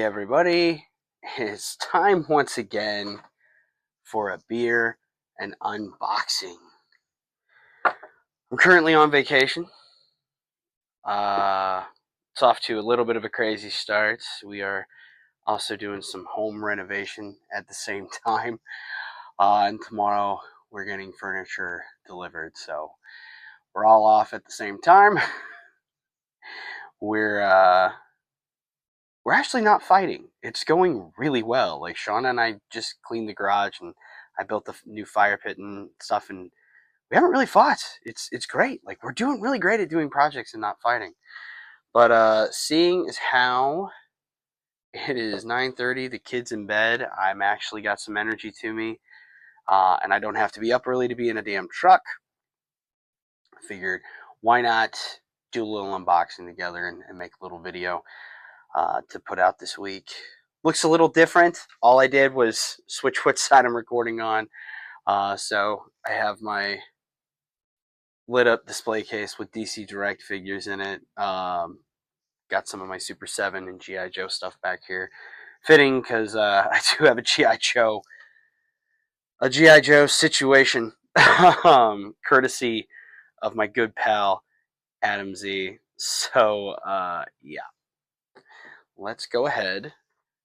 everybody. It's time once again for a beer and unboxing. I'm currently on vacation. It's off to a little bit of a crazy start. We are also doing some home renovation at the same time. And tomorrow we're getting furniture delivered. So we're all off at the same time. We're actually not fighting. It's going really well. Like Shauna and I just cleaned the garage and I built the new fire pit and stuff, and we haven't really fought. It's great. Like we're doing really great at doing projects and not fighting. But seeing as how it is 9:30, the kids in bed, I'm actually got some energy to me, and I don't have to be up early to be in a damn truck. I figured why not do a little unboxing together and make a little video to put out this week. Looks a little different. All I did was switch what side I'm recording on. So I have my lit up display case with DC Direct figures in it. Got some of my Super 7 and G.I. Joe stuff back here. Fitting because I do have a G.I. Joe situation, courtesy of my good pal Adam Z. So yeah, let's go ahead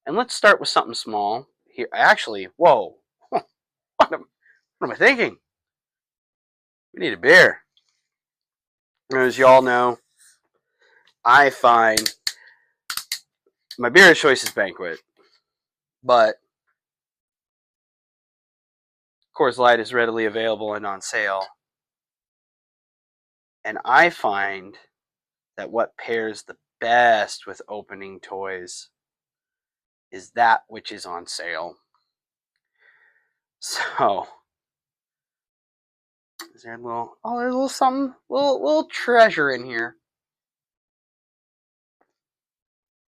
and let's start with something small here. Actually, whoa, what am I thinking? We need a beer. As you all know, I find my beer of choice is Banquet, but Coors Light is readily available and on sale. And I find that what pairs the best with opening toys is that which is on sale. So, is there a little, there's a little something, little treasure in here.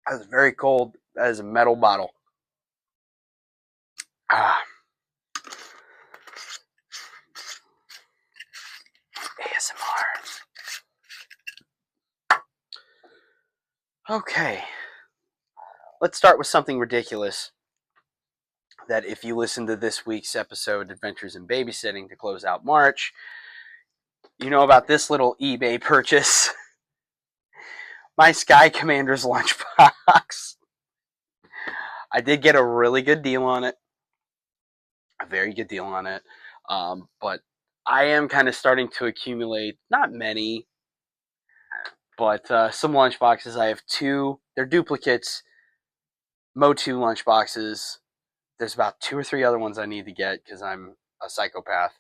That's very cold. That is a metal bottle. ASMR. Okay. Let's start with something ridiculous that if you listen to this week's episode, Adventures in Babysitting, to close out March, you know about this little eBay purchase. My Sky Commander's lunchbox. I did get a really good deal on it. A very good deal on it. But I am kind of starting to accumulate, not many, but some lunchboxes. I have two. They're duplicates. Mo2 lunchboxes. There's about 2 or 3 other ones I need to get because I'm a psychopath.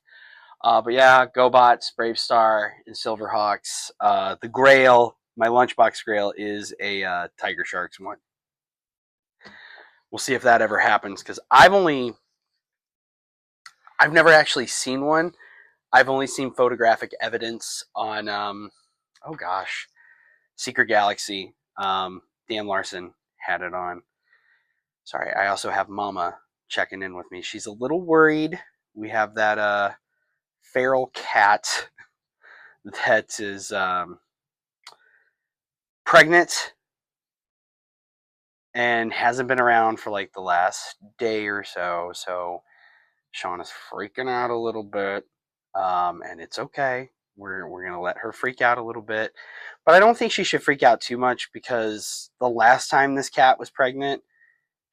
But yeah, GoBots, Brave Star, and Silverhawks. The Grail, my lunchbox Grail, is a Tiger Sharks one. We'll see if that ever happens because I've never actually seen one. I've only seen photographic evidence on, oh gosh, Secret Galaxy. Dan Larson had it on. Sorry, I also have Mama checking in with me. She's a little worried. We have that feral cat that is pregnant and hasn't been around for like the last day or so. So Sean is freaking out a little bit, and it's okay. We're gonna let her freak out a little bit, but I don't think she should freak out too much because the last time this cat was pregnant,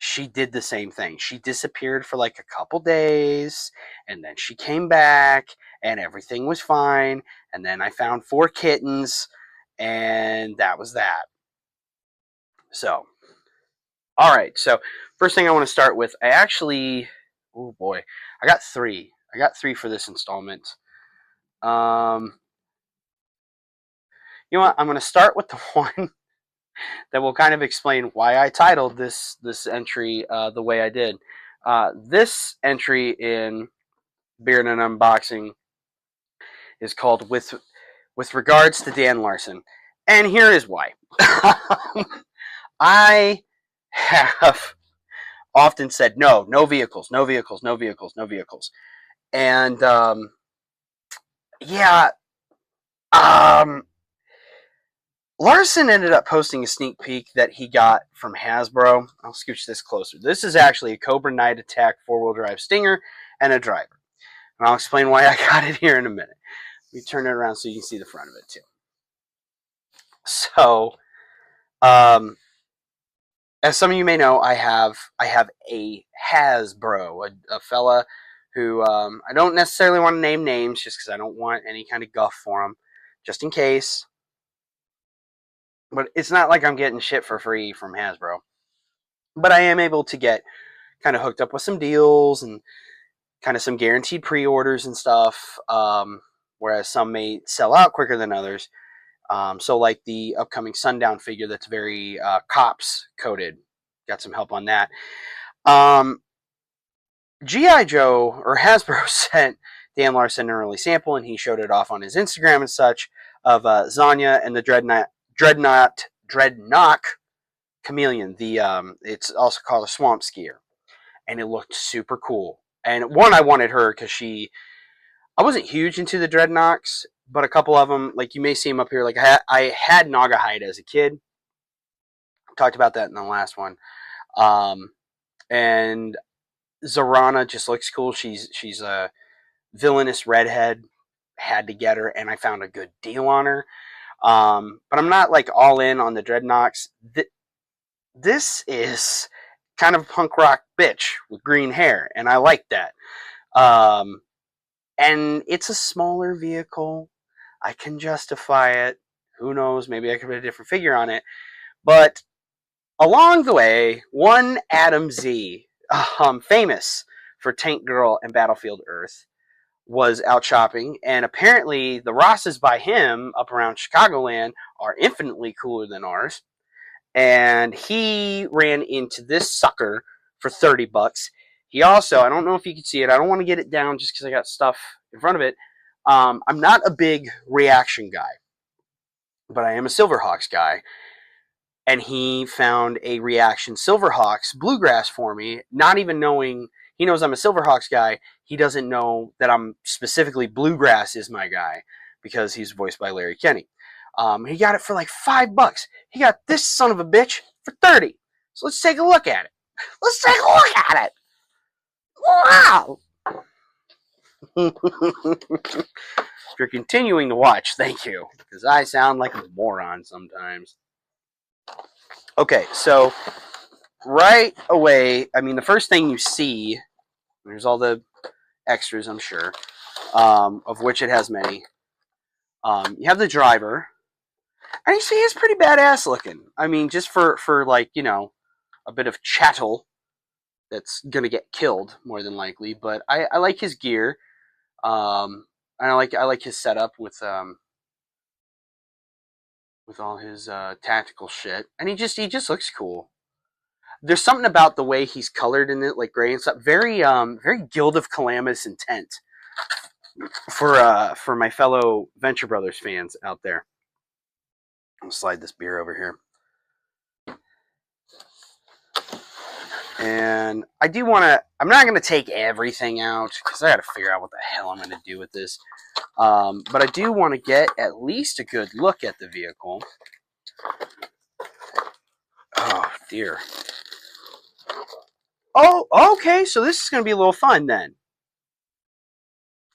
she did the same thing. She disappeared for like a couple days, and then she came back, and everything was fine. And then I found 4 kittens, and that was that. So, all right. So, first thing I want to start with, oh boy, I got 3. I got 3 for this installment. You know what? I'm going to start with the one that will kind of explain why I titled this entry the way I did. This entry in Beer and an Unboxing is called with regards to Dan Larson, and here is why. I have often said no vehicles, no vehicles, no vehicles, no vehicles, and yeah, Larson ended up posting a sneak peek that he got from Hasbro. I'll scooch this closer. This is actually a Cobra Night Attack 4-wheel drive Stinger and a driver. And I'll explain why I got it here in a minute. Let me turn it around so you can see the front of it too. So, as some of you may know, I have a Hasbro, a fella who I don't necessarily want to name names just because I don't want any kind of guff for him, just in case. But it's not like I'm getting shit for free from Hasbro. But I am able to get kind of hooked up with some deals and kind of some guaranteed pre-orders and stuff, whereas some may sell out quicker than others. So like the upcoming Sundown figure that's very cops coded. Got some help on that. G.I. Joe, or Hasbro, sent Dan Larson an early sample, and he showed it off on his Instagram and such, of Zanya and the Dreadnought Chameleon. It's also called a Swamp Skier. And it looked super cool. And one, I wanted her because I wasn't huge into the Dreadnoughts, but a couple of them, like you may see them up here. Like I had Naugahyde as a kid. Talked about that in the last one. And Zorana just looks cool. She's a villainous redhead. Had to get her, and I found a good deal on her. But I'm not like all in on the Dreadnoughts. This is kind of a punk rock bitch with green hair, and I like that. And it's a smaller vehicle. I can justify it. Who knows? Maybe I could put a different figure on it. But along the way, one Adam Z, famous for Tank Girl and Battlefield Earth, was out shopping, and apparently the Rosses by him up around Chicagoland are infinitely cooler than ours. And he ran into this sucker for $30. He also, I don't know if you can see it, I don't want to get it down just because I got stuff in front of it. I'm not a big reaction guy, but I am a Silverhawks guy. And he found a reaction Silverhawks Bluegrass for me, not even knowing. He knows I'm a Silverhawks guy. He doesn't know that I'm specifically Bluegrass is my guy because he's voiced by Larry Kenney. He got it for like $5. He got this son of a bitch for 30. So let's take a look at it. Let's take a look at it. Wow. If you're continuing to watch, thank you, because I sound like a moron sometimes. Okay, so right away, I mean, the first thing you see, there's all the extras, I'm sure, of which it has many. You have the driver, and you see he's pretty badass looking. I mean, just for like, you know, a bit of chattel that's gonna get killed more than likely. But I like his gear, and I like his setup with all his tactical shit, and he just looks cool. There's something about the way he's colored in it, like gray and stuff, very Guild of Calamus intent for my fellow Venture Brothers fans out there. I'll slide this beer over here. And I do want to, I'm not going to take everything out because I got to figure out what the hell I'm going to do with this. But I do want to get at least a good look at the vehicle. Oh, dear. Oh, okay, so this is going to be a little fun then.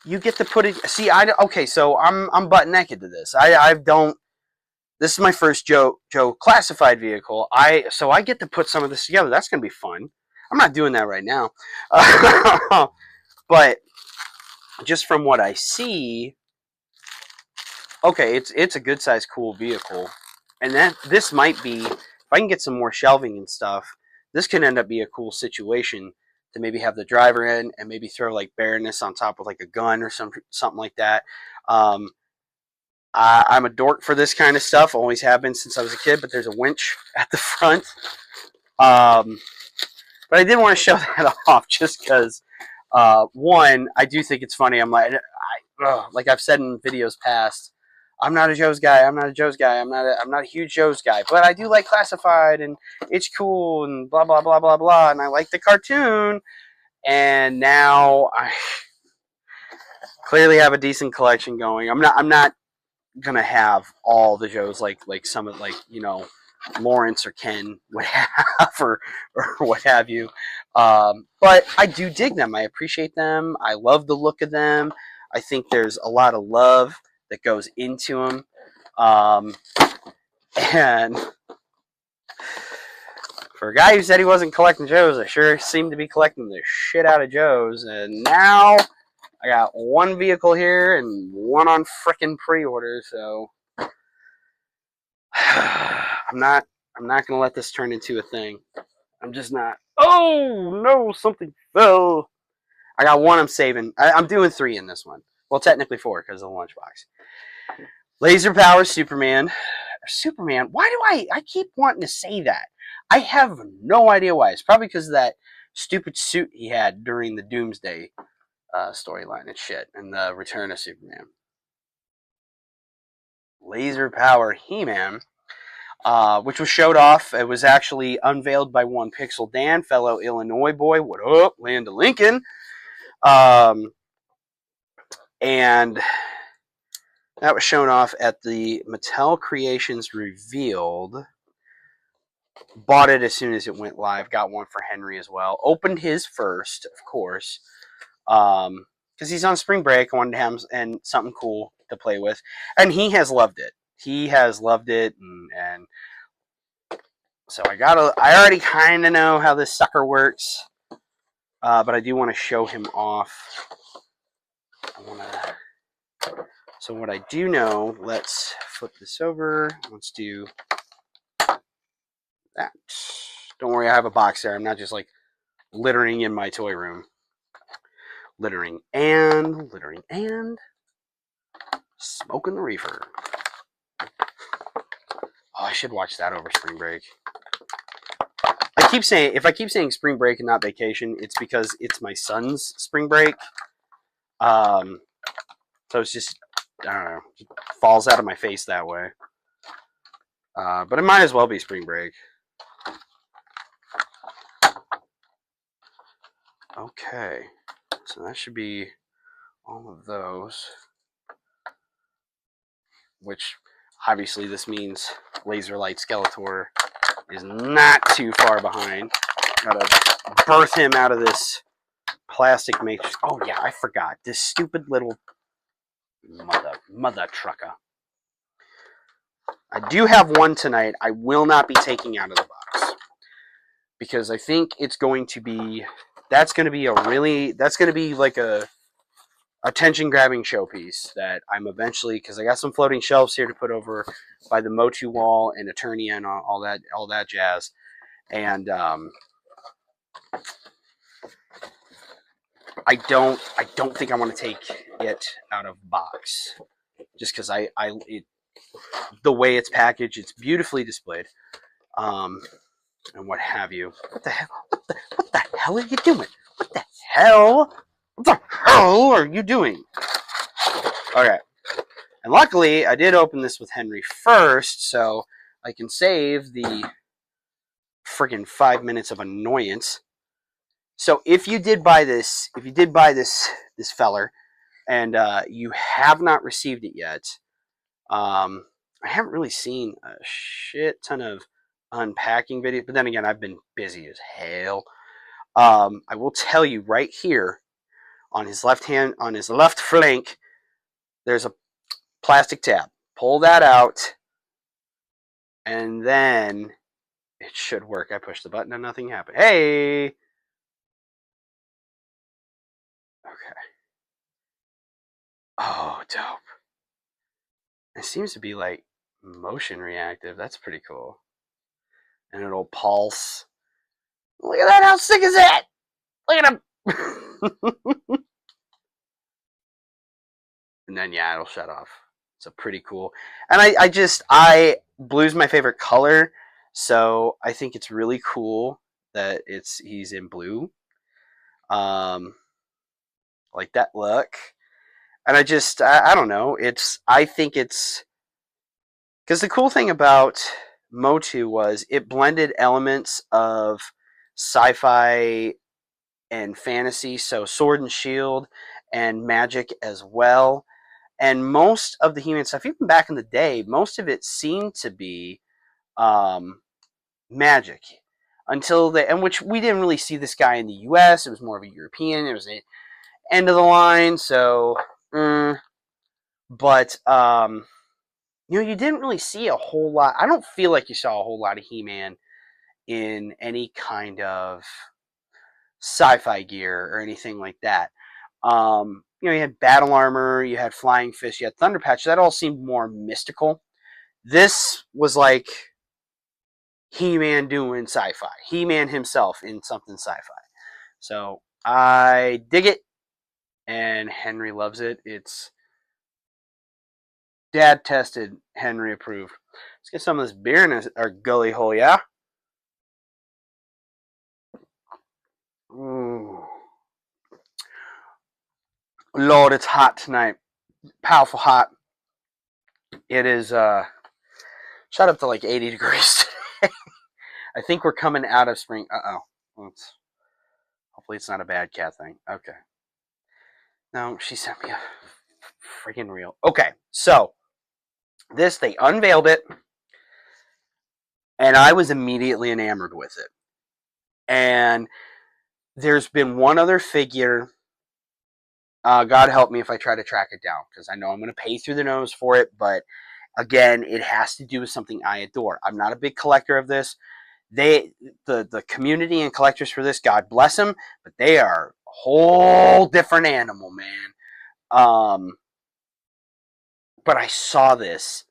You get to put it, see, okay, so I'm butt naked to this. I don't, this is my first Joe classified vehicle. So I get to put some of this together. That's going to be fun. I'm not doing that right now. But just from what I see, okay, it's a good size, cool vehicle. And this might be, if I can get some more shelving and stuff, this can end up being a cool situation to maybe have the driver in and maybe throw like Baroness on top with like a gun or something like that. I'm a dork for this kind of stuff. Always have been since I was a kid, but there's a winch at the front. But I did want to show that off just because, one, I do think it's funny. I'm like, like I've said in videos past, I'm not a Joe's guy. I'm not a huge Joe's guy. But I do like classified, and it's cool, and blah blah blah blah blah. And I like the cartoon. And now I clearly have a decent collection going. I'm not gonna have all the Joes like some of Lawrence or Ken would have or what have you. But I do dig them. I appreciate them. I love the look of them. I think there's a lot of love that goes into them. And for a guy who said he wasn't collecting Joes, I sure seem to be collecting the shit out of Joes. And now I got one vehicle here and one on frickin' pre-order, so I'm not gonna let this turn into a thing. I'm just not. Oh no, something fell. I got one I'm saving. I'm doing 3 in this one. Well, technically 4 because of the lunchbox. Laser Power Superman. Superman. Why do I keep wanting to say that? I have no idea why. It's probably because of that stupid suit he had during the Doomsday storyline and shit, and the Return of Superman. Laser Power He-Man, which was showed off. It was actually unveiled by one Pixel Dan, fellow Illinois boy. What up, Land of Lincoln? And that was shown off at the Mattel Creations Revealed. Bought it as soon as it went live. Got one for Henry as well. Opened his first, of course, because he's on spring break. I wanted to have him and something cool to play with, and he has loved it. He has loved it, and so I already kind of know how this sucker works, but I do want to show him off. So what I do know, let's flip this over. Let's do that. Don't worry, I have a box there. I'm not just like littering in my toy room. Littering and smoking the reefer. Oh, I should watch that over spring break. If I keep saying spring break and not vacation, it's because it's my son's spring break. So it's just, I don't know, it falls out of my face that way. But it might as well be spring break. Okay, so that should be all of those. Which, obviously, this means Laser Light Skeletor is not too far behind. Gotta birth him out of this plastic matrix. Oh yeah, I forgot. This stupid little mother trucker. I do have one tonight. I will not be taking out of the box because I think it's going to be. That's going to be like a attention grabbing showpiece that I'm eventually, because I got some floating shelves here to put over by the Motu wall and Eternia and all that jazz. And I don't think I want to take it out of box just because the way it's packaged, it's beautifully displayed, and what have you. What the hell are you doing? What the hell are you doing? Okay. And luckily, I did open this with Henry first, so I can save the friggin' 5 minutes of annoyance. So if you did buy this feller, and you have not received it yet, I haven't really seen a shit ton of unpacking videos, but then again, I've been busy as hell. I will tell you right here, on his left flank, there's a plastic tab. Pull that out, and then it should work. I pushed the button and nothing happened. Hey! Okay. Oh, dope. It seems to be like motion reactive. That's pretty cool. And it'll pulse. Look at that. How sick is that? Look at him. And then, yeah, it'll shut off. So pretty cool. And I blue's my favorite color. So I think it's really cool that he's in blue. Like that look. And I don't know. I think it's, because the cool thing about Motu was it blended elements of sci-fi and fantasy, so sword and shield and magic as well. And most of the He-Man stuff, even back in the day, most of it seemed to be um, magic until the and which we didn't really see this guy in the U.S. It was more of a European. It was the end of the line, so. But you didn't really see a whole lot. I don't feel like you saw a whole lot of He-Man in any kind of sci-fi gear or anything like that. You had battle armor, you had flying fists, you had thunder patch. That all seemed more mystical. This was like He-Man doing sci-fi. He-Man himself in something sci-fi. So I dig it, and Henry loves it. It's dad tested, Henry approved. Let's get some of this beer in our gully hole, yeah? Ooh. Lord, it's hot tonight. Powerful hot. It is shot up to like 80 degrees today. I think we're coming out of spring. Hopefully it's not a bad cat thing. Okay. No, she sent me a freaking reel. Okay, so this, they unveiled it, and I was immediately enamored with it. And there's been one other figure. God help me if I try to track it down, because I know I'm going to pay through the nose for it, but again, it has to do with something I adore. I'm not a big collector of this. The community and collectors for this, God bless them, but they are a whole different animal, man. But I saw this,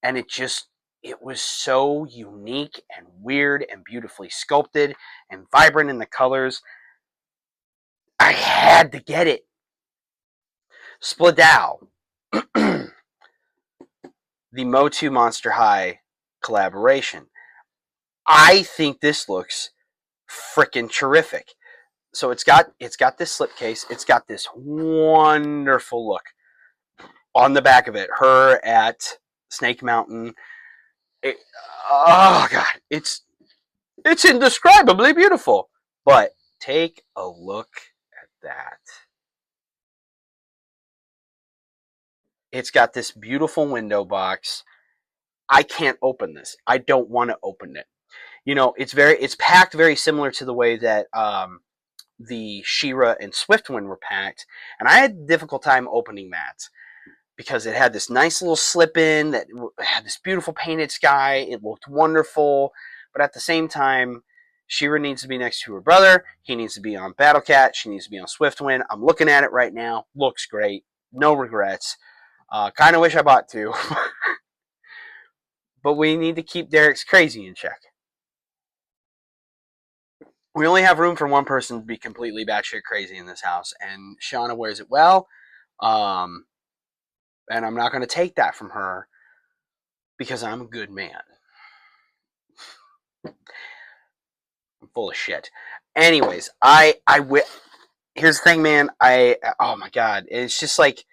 and it was so unique and weird and beautifully sculpted and vibrant in the colors. I had to get it. Spladow. The Motu Monster High collaboration. I think this looks freaking terrific. So it's got this slipcase. It's got this wonderful look on the back of it. Her at Snake Mountain. Oh god, it's indescribably beautiful. But take a look at that. It's got this beautiful window box. I can't open this. I don't want to open it. It's packed very similar to the way that the She-Ra and Swiftwind were packed, and I had a difficult time opening that because it had this nice little slip-in that had this beautiful painted sky. It looked wonderful, but at the same time, She-Ra needs to be next to her brother. He needs to be on Battle Cat. She needs to be on Swiftwind. I'm looking at it right now. Looks great. No regrets. Kind of wish I bought two. But we need to keep Derek's crazy in check. We only have room for one person to be completely batshit crazy in this house, and Shauna wears it well. And I'm not going to take that from her because I'm a good man. I'm full of shit. Anyways, here's the thing, man. Oh my god, it's just like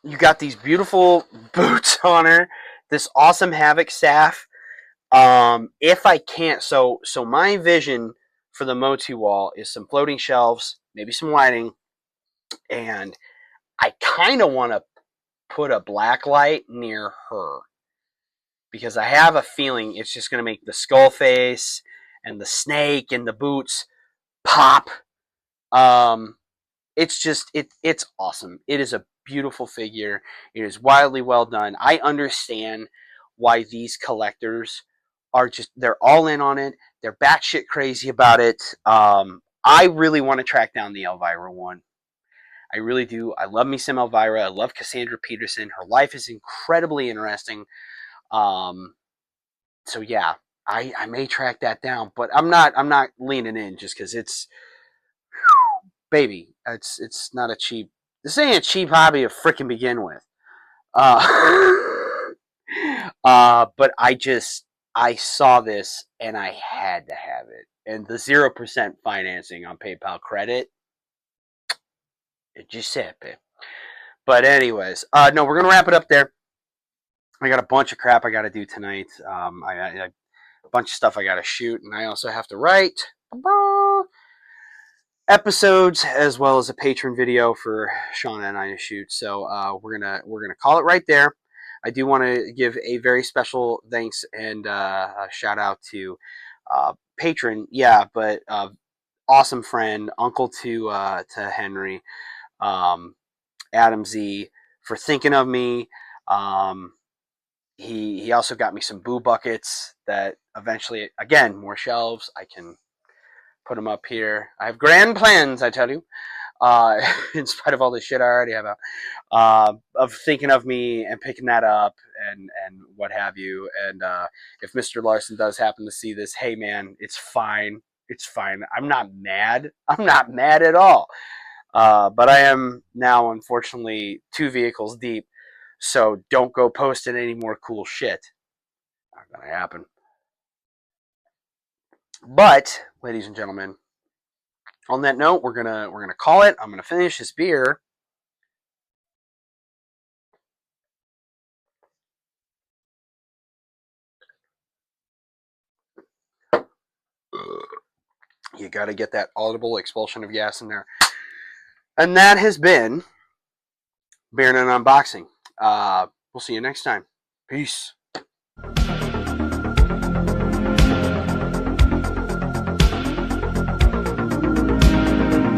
you got these beautiful boots on her, this awesome Havoc staff. If I can't, so my vision for the Motu wall is some floating shelves, maybe some lighting, and I kind of want to put a black light near her because I have a feeling it's just going to make the skull face and the snake and the boots pop. It's awesome. It is a beautiful figure. It is wildly well done. I understand why these collectors they're all in on it. They're batshit crazy about it. I really want to track down the Elvira one. I really do. I love me some Elvira. I love Cassandra Peterson. Her life is incredibly interesting. So yeah, I may track that down, but I'm not leaning in just because it's baby. It's not a cheap. This ain't a cheap hobby to freaking begin with. Uh, but I saw this and I had to have it. And the 0% financing on PayPal credit, it just happened. But anyways, no, we're gonna wrap it up there. I got a bunch of crap I got to do tonight. I a bunch of stuff I got to shoot, and I also have to write. episodes as well as a patron video for Shauna and I to shoot. So we're gonna call it right there. I do want to give a very special thanks and a shout out to patron, yeah, but awesome friend, uncle to Henry, um, Adam Z, for thinking of me. Um, he also got me some boo buckets that eventually, again, more shelves. I can put them up here. I have grand plans, I tell you. In spite of all the shit I already have out, of thinking of me and picking that up and what have you. And if Mr. Larson does happen to see this, hey man, it's fine. It's fine. I'm not mad. I'm not mad at all. But I am now, unfortunately, 2 vehicles deep. So don't go posting any more cool shit. Not gonna happen. But, ladies and gentlemen, on that note, we're gonna call it. I'm gonna finish this beer. You got to get that audible expulsion of gas in there. And that has been Beer and Unboxing. We'll see you next time. Peace.